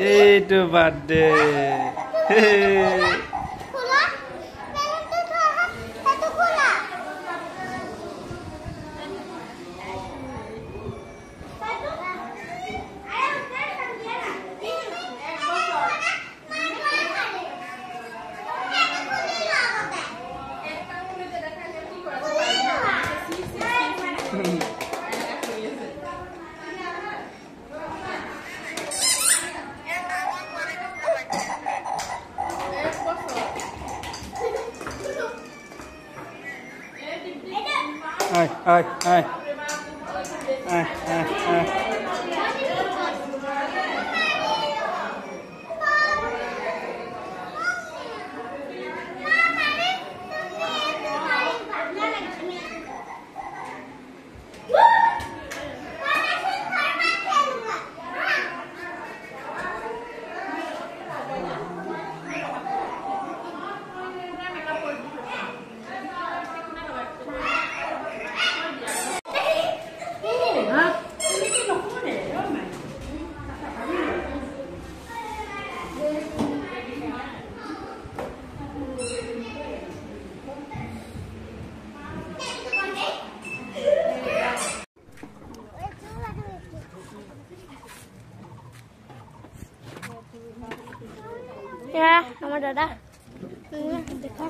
এইটো birthday ai ai ai ai ai ai ya sama Dada देखो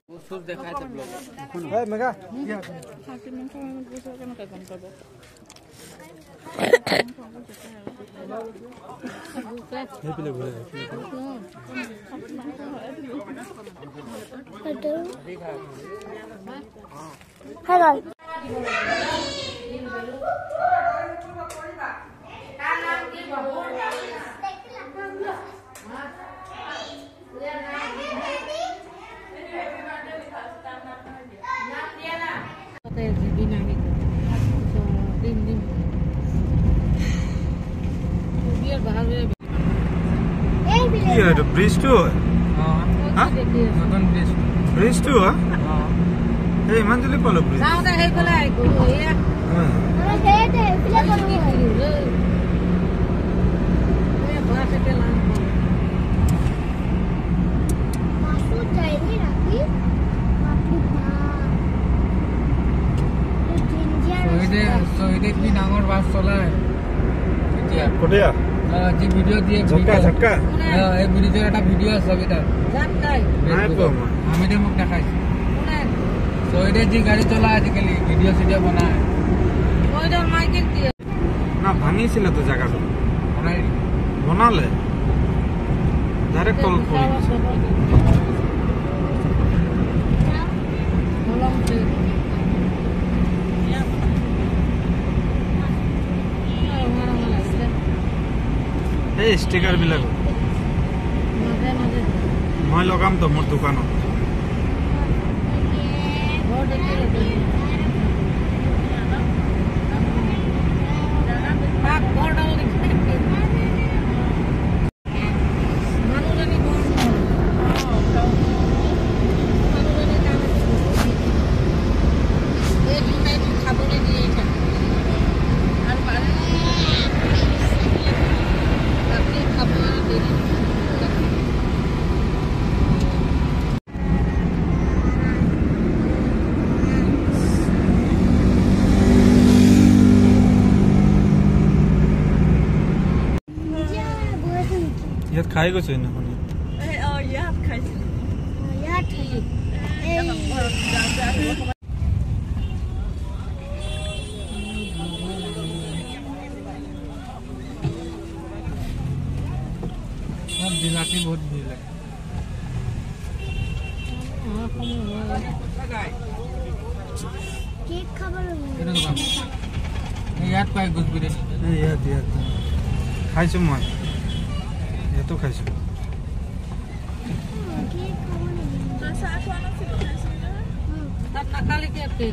उस देखाय त ब्लॉग ए मेगा या हाथी में तो मैं पूछो कि मैं कौन करबो हे पिले बोले हेलो ये तो ब्रिज टू है हां नतन ब्रिज टू है ए मंजली पलो ब्रिज साउदा हे कोला आइको ए अरे दे दे पिले करो ए भाषा के लान मासू जाइनी राखी बापू मां सोइदे की डांगर बास चला है এতিয়া कोटिया जी वीडियो दिए झटका झटका ए वीडियो एटा वीडियो सबिता झटकाई নাই পো আমি দে মোক দেখাই কোনে সোইদে जी गाड़ी चला आजकली वीडियो सीडियो बनाए सोइदे माइक दिए না ভাঙিছিল তো জায়গাটা बनाई বনালে ডাইরেক্ট কল করি बोलम से এই স্টিকার বিলাক মই লগাম তো মোর দোকানত ইয়াত খাই গৈছে না কোনে याद खाई सब दिलाती बहुत भीड़ लगे केक खबर याद पाए कुछ भी এই ইয়াত ইয়াত খাইছো মই ইয়াতো খাইছো केक खबर साथ वाला से तब नकाली के पे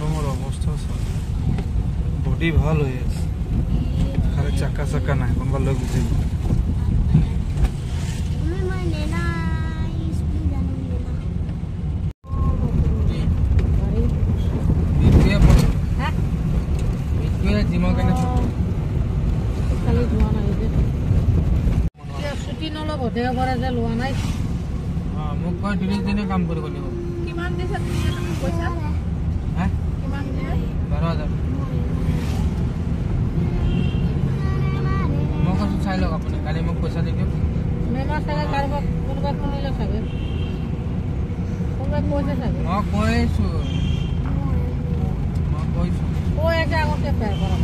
আমার অবস্থা বডি ভালো হয়ে আছে খালি চাকা চাকা নাই কোনবা লই গুছি मैं नेना स्कूल जाने জিমৰ কাৰণে খালি যোৱা নাই যে ছুটি নল'ব দেওবাৰে যে লোৱা নাই মোক কয় 2 দিনে কাম কৰিব লাগিব কিমান দিছে তুমি পইচা হা কিমান দিয়ে 12,000 মই কৈছো চাই লওক আপুনি কালি মোক পইচা দি দিয়ক মেমা চাগে কাৰোবাক কোনোবা শুনিলে চাগে কোনোবাই কৈছে চাগে মই কৈছোঁ কৈ আছে আগতে পেৰ কৰা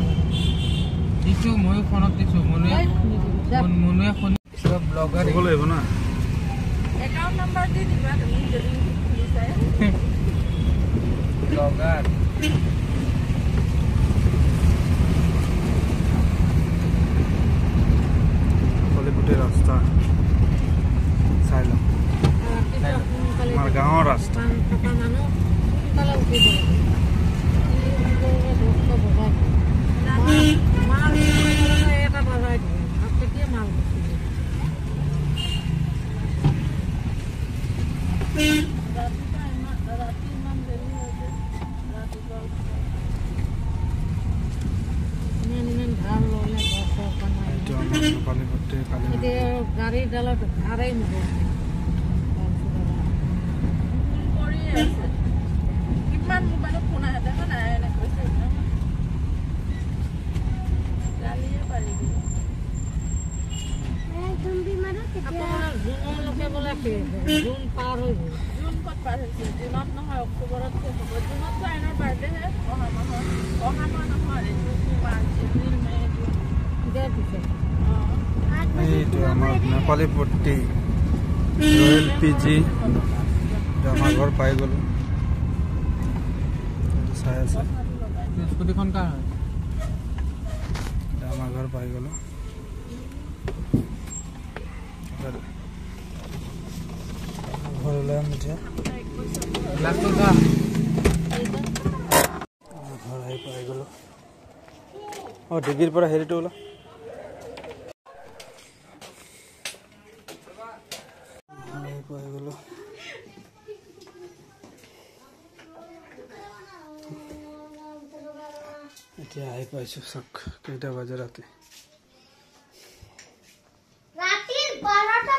দিছোঁ ময়ো ফোনত দিছোঁ মনুৱে শুনি চব ব্লগাৰ ক'ব লাগিব না একাউণ্ট নাম্বাৰ দি দিবা তুমি যদি বিচাৰে ব্লগাৰ কলিপুটি ৰাস্তা চাই লওঁ আমাৰ গাঁৱৰ ৰাস্তা মানুহ সোনকালে উঠিব মাল এটা বজাই দিয়ে আৰু কেতিয়া মাল ইমান ধান ল'লে এতিয়া গাড়ীৰ ডালত ধাৰেই নহ'ব কৰিয়ে আছে কিমান মোবাইলত ফোন আহে দেখা নাই এনে কৈছে গালিয়ে পাৰি আপোনাৰ জুনলৈকে বোলে জুন পাৰ হৈ গ'ল জুন ক'ত পাৰ হৈছে জুনত নহয় অক্টোবৰত শেষ হ'ব জুনততো আইনৰ বাৰ্থডেহে অহা মাহ নহয় মাৰ্চ এপ্ৰিল মে জুন দিয়াৰ পিছত এইটো আমাৰ নেপালীপট্টি ৰয়েল PG আমাৰ ঘৰ পাই গ'লো চাই আছে স্কুটিখন কাৰ হয় আমাৰ ঘৰ পাই গ'লো ঘৰ ওলাম এতিয়া গ্লাছটো যা ঘৰ আহি পাই গ'লো ডিগ্ৰীৰ পৰা হেৰিটো ওলা পাই গ'লো এতিয়া আহি পাইছো চাওক কেইটা বাজে ৰাতি 12টা